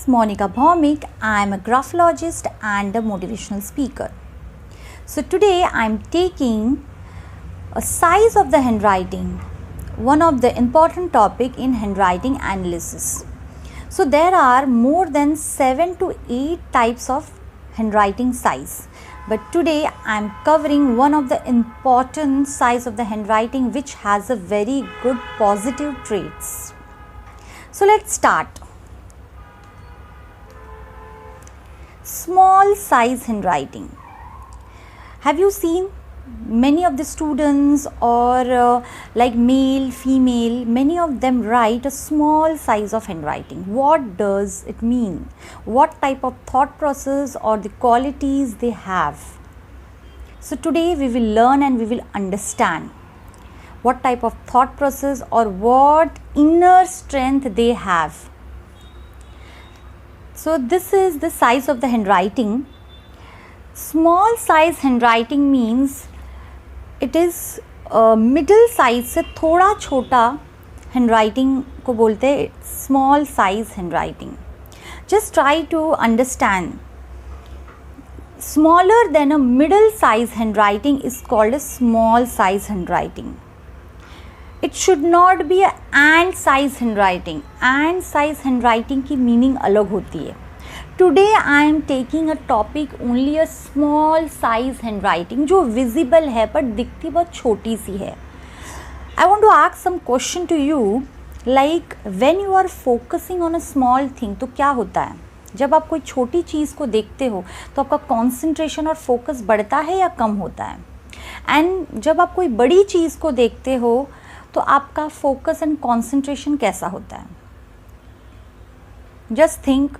Monica Bhaumik. I am a graphologist and a motivational speaker. So today I am taking a size of the handwriting, one of the important topic in handwriting analysis. So there are more than 7 to 8 types of handwriting size. But today I am covering one of the important size of the handwriting which has a very good positive traits. So let's start. Small size handwriting. Have you seen many of the students or like male, female, many of them write a small size of handwriting. What does it mean? What type of thought process or the qualities they have? So today we will learn and we will understand what type of thought process or what inner strength they have. So this is the size of the handwriting. Small size handwriting means it is middle size से थोड़ा छोटा handwriting को बोलते हैं small size handwriting. Just try to understand. Smaller than a middle size handwriting is called a small size handwriting. It should not be a ant size handwriting. Ant size handwriting की meaning अलग होती है. Today I am taking a topic only a small size handwriting जो visible है पर दिखती बहुत छोटी सी है. I want to ask some question to you like when you are focusing on a small thing तो क्या होता है? जब आप कोई छोटी चीज़ को देखते हो तो आपका concentration और focus बढ़ता है या कम होता है? And जब आप कोई बड़ी चीज़ को देखते हो तो आपका फोकस एंड कंसंट्रेशन कैसा होता है? Just think.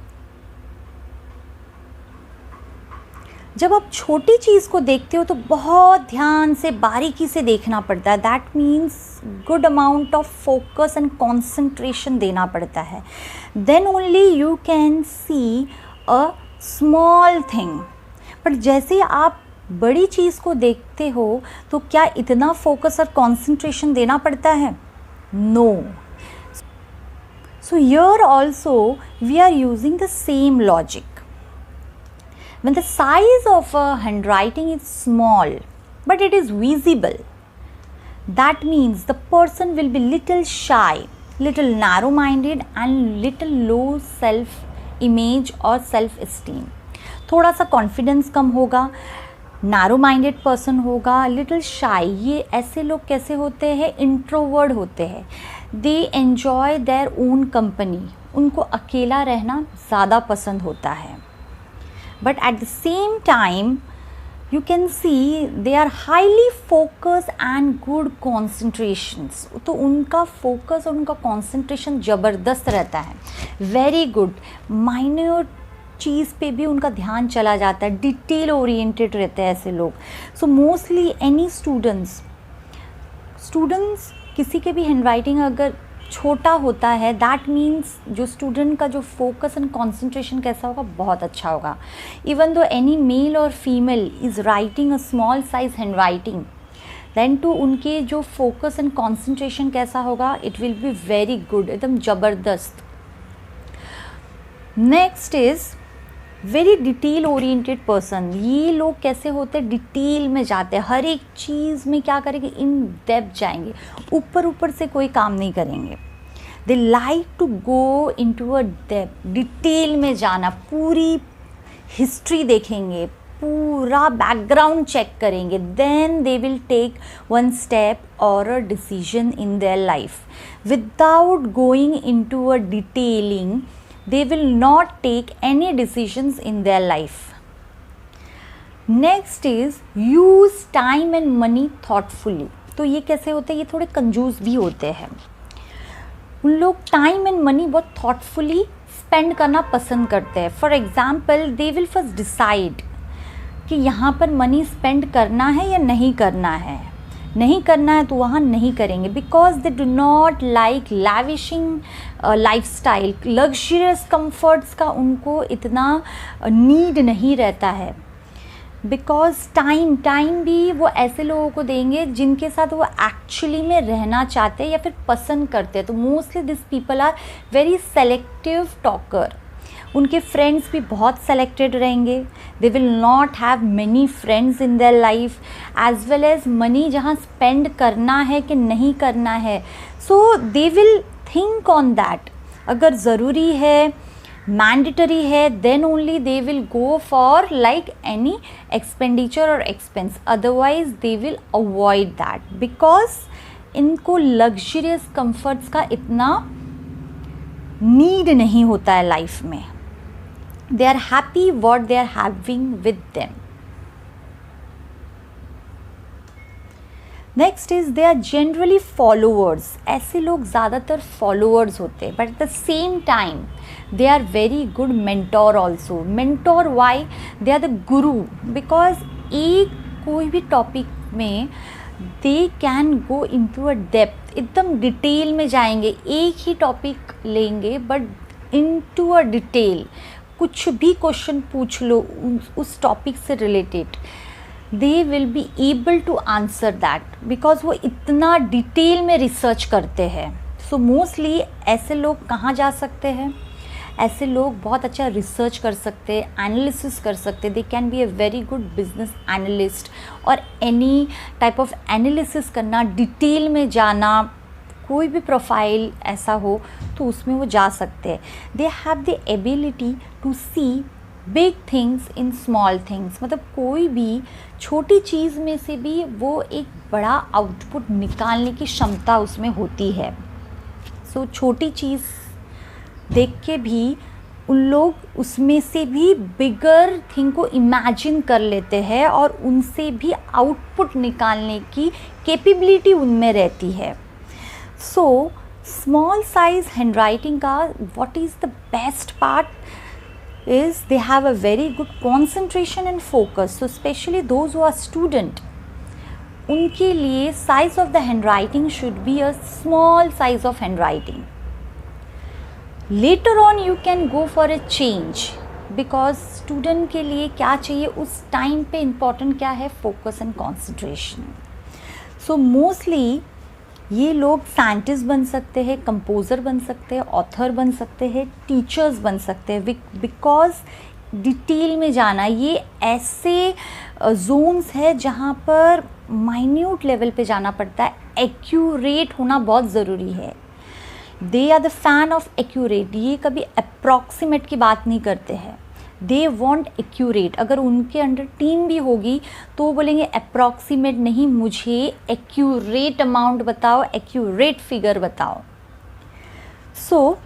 जब आप छोटी चीज़ को देखते हो तो बहुत ध्यान से बारीकी से देखना पड़ता है. That means good amount of focus and concentration देना पड़ता है. Then only you can see a small thing. But जैसे आप बड़ी चीज़ को देखते हो तो क्या इतना फोकस और कंसंट्रेशन देना पड़ता है? No. So here also we are using the same logic. When the size of a handwriting is small but it is visible, that means the person will be little shy, little narrow-minded and little low self-image or self-esteem. थोड़ा सा confidence कम होगा, narrow minded person होगा, little शाई. ये ऐसे लोग कैसे होते हैं? इंट्रोवर्ड होते हैं. They enjoy their own company. उनको अकेला रहना ज़्यादा पसंद होता है. But at the same time you can see they are highly focused and good concentrations. तो उनका फोकस और उनका कंसंट्रेशन ज़बरदस्त रहता है. Very good. माइन्यूट चीज़ पे भी उनका ध्यान चला जाता है. डिटेल ओरिएंटेड रहते हैं ऐसे लोग. सो मोस्टली एनी स्टूडेंट्स किसी के भी हैंडराइटिंग अगर छोटा होता है दैट मीन्स जो स्टूडेंट का जो फोकस एंड कंसंट्रेशन कैसा होगा? बहुत अच्छा होगा. Even though any male or female is writing a small size handwriting then to उनके जो फोकस एंड कंसंट्रेशन कैसा होगा? It will be very good, एकदम ज़बरदस्त. Next is very detail oriented person. ये लोग कैसे होते हैं? डिटेल में जाते हैं. हर एक चीज़ में क्या करेंगे? इन डेप्थ जाएंगे. ऊपर से कोई काम नहीं करेंगे. They like to go into a depth. Detail में जाना, पूरी हिस्ट्री देखेंगे, पूरा बैकग्राउंड चेक करेंगे. Then they will take one step or a decision in their life. Without going into a detailing they will not take any decisions in their life. Next is use time and money thoughtfully. तो ये कैसे होते हैं? ये थोड़े कंजूस भी होते हैं. उन लोग टाइम एंड मनी बहुत थॉटफुली स्पेंड करना पसंद करते हैं. For example they will first decide कि यहाँ पर मनी स्पेंड करना है या नहीं करना है. नहीं करना है तो वहाँ नहीं करेंगे. Because they do not like lavishing lifestyle. Luxurious comforts का उनको इतना नीड नहीं रहता है. बिकॉज टाइम भी वो ऐसे लोगों को देंगे जिनके साथ वो एक्चुअली में रहना चाहते हैं या फिर पसंद करते हैं. तो mostly this people are very selective talker. उनके फ्रेंड्स भी बहुत सेलेक्टेड रहेंगे, they will not have many friends in their life, as well as money जहाँ स्पेंड करना है कि नहीं करना है, so they will think on that. अगर ज़रूरी है, मैंडेटरी है, then only they will go for like any expenditure और expense, otherwise they will avoid that, because इनको लग्जरियस कंफर्ट्स का इतना नीड नहीं होता है लाइफ में. They are happy what they are having with them. Next is they are generally followers. ऐसे लोग ज़्यादातर फॉलोअर्स होते हैं, but at the same time they are very good mentor also. Mentor why? They are the guru, because एक कोई भी topic में they can go into a depth, एकदम डिटेल में जाएंगे. एक ही टॉपिक लेंगे but into a detail, कुछ भी क्वेश्चन पूछ लो उस टॉपिक से related, they will be able to answer that, because वो इतना डिटेल में रिसर्च करते हैं. सो मोस्टली ऐसे लोग कहाँ जा सकते हैं? ऐसे लोग बहुत अच्छा रिसर्च कर सकते हैं, एनालिसिस कर सकते हैं. They can be a very good business analyst और एनी टाइप ऑफ एनालिसिस करना, डिटेल में जाना, कोई भी प्रोफाइल ऐसा हो तो उसमें वो जा सकते हैं. They have the ability to see big things in small things. मतलब कोई भी छोटी चीज़ में से भी वो एक बड़ा आउटपुट निकालने की क्षमता उसमें होती है. सो छोटी चीज़ देख के भी उन लोग उसमें से भी बिगर थिंग को इमेजिन कर लेते हैं और उनसे भी आउटपुट निकालने की कैपेबिलिटी उनमें रहती है. सो स्मॉल साइज हैंडराइटिंग का what is the best part is they have a very good concentration and focus. So especially those who are student, उनके लिए size of the handwriting should be a small size of handwriting. Later on you can go for a change, because student के लिए क्या चाहिए उस time पे important क्या है? Focus and concentration. So mostly ये लोग साइंटिस्ट बन सकते हैं, कंपोज़र बन सकते हैं, ऑथर बन सकते हैं, टीचर्स बन सकते हैं, बिकॉज डिटेल में जाना, ये ऐसे जोन्स है जहाँ पर माइन्यूट लेवल पे जाना पड़ता है. एक्यूरेट होना बहुत ज़रूरी है. They are the fan of accurate. ये कभी अप्रॉक्सीमेट की बात नहीं करते हैं. They want accurate. अगर उनके अंडर टीम भी होगी तो वो बोलेंगे अप्रॉक्सीमेट नहीं, मुझे एक्यूरेट अमाउंट बताओ, एक्यूरेट फिगर बताओ. So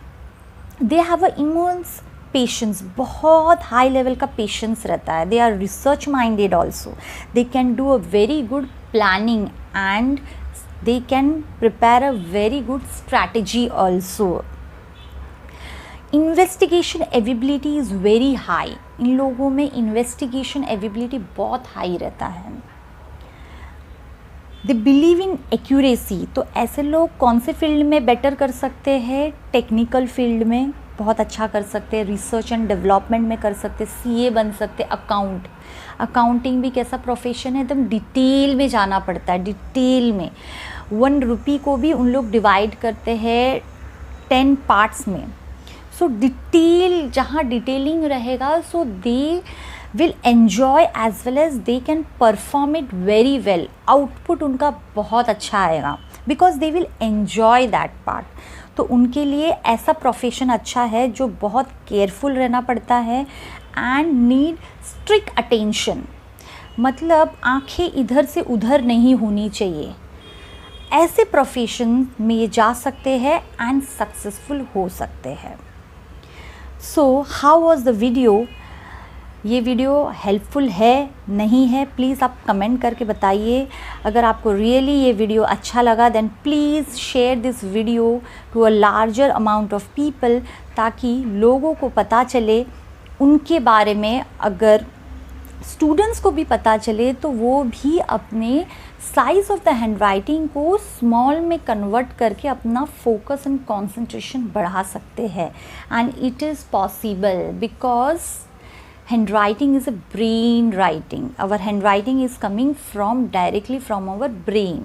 they have a immense patience. बहुत हाई लेवल का पेशेंस रहता है. They are research minded also. They can do a very good planning and they can prepare a very good strategy also. Investigation ability is very high. इन लोगों में investigation ability बहुत high रहता है. They believe in accuracy. तो ऐसे लोग कौन से फील्ड में बेटर कर सकते हैं? टेक्निकल फील्ड में बहुत अच्छा कर सकते हैं, रिसर्च एंड डेवलपमेंट में कर सकते, सीए बन सकते, अकाउंटिंग भी कैसा प्रोफेशन है, एकदम डिटेल में जाना पड़ता है. डिटेल में 1 रुपये को भी उन लोग डिवाइड करते हैं 10 पार्ट्स में. सो डिटेल, जहाँ डिटेलिंग रहेगा, so they will enjoy as well as they can perform it very well. Output उनका बहुत अच्छा आएगा because they will enjoy that part. तो उनके लिए ऐसा प्रोफेशन अच्छा है जो बहुत केयरफुल रहना पड़ता है एंड नीड स्ट्रिक्ट अटेंशन. मतलब आंखें इधर से उधर नहीं होनी चाहिए. ऐसे प्रोफेशन में ये जा सकते हैं एंड सक्सेसफुल हो सकते हैं. So how was the video? ये वीडियो हेल्पफुल है नहीं है, प्लीज़ आप कमेंट करके बताइए. अगर आपको रियली ये वीडियो अच्छा लगा then please share this video to a larger amount of people, ताकि लोगों को पता चले उनके बारे में. अगर स्टूडेंट्स को भी पता चले तो वो भी अपने साइज़ ऑफ द हैंडराइटिंग को स्मॉल में कन्वर्ट करके अपना फोकस एंड कंसंट्रेशन बढ़ा सकते हैं. And it is possible because handwriting is a brain writing. Our handwriting is coming directly from our brain.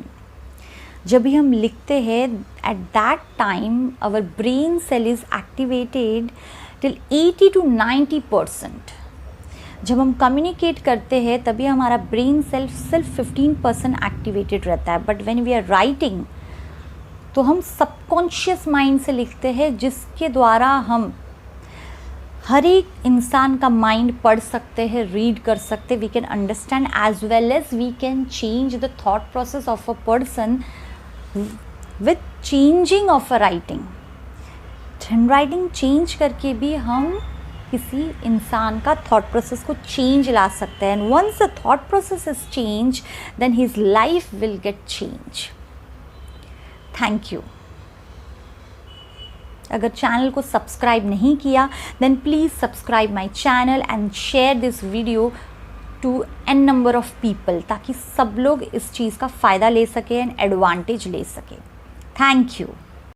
जब भी हम लिखते हैं at that time our brain cell is activated till 80 to 90%. जब हम कम्युनिकेट करते हैं तभी हमारा ब्रेन सिर्फ 15% एक्टिवेटेड रहता है, but when we are writing तो हम सबकॉन्शियस माइंड से लिखते हैं, जिसके द्वारा हम हर एक इंसान का माइंड पढ़ सकते हैं, रीड कर सकते हैं. We can understand as well as we can change the thought process of a person with changing of a writing. Handwriting change करके भी हम किसी इंसान का थॉट प्रोसेस को चेंज ला सकते हैं. And once the thought process is change then his life will get change. Thank you. अगर चैनल को सब्सक्राइब नहीं किया then please subscribe my channel and share this video to n number of people, ताकि सब लोग इस चीज़ का फ़ायदा ले सकें एंड एडवांटेज ले सकें. Thank you.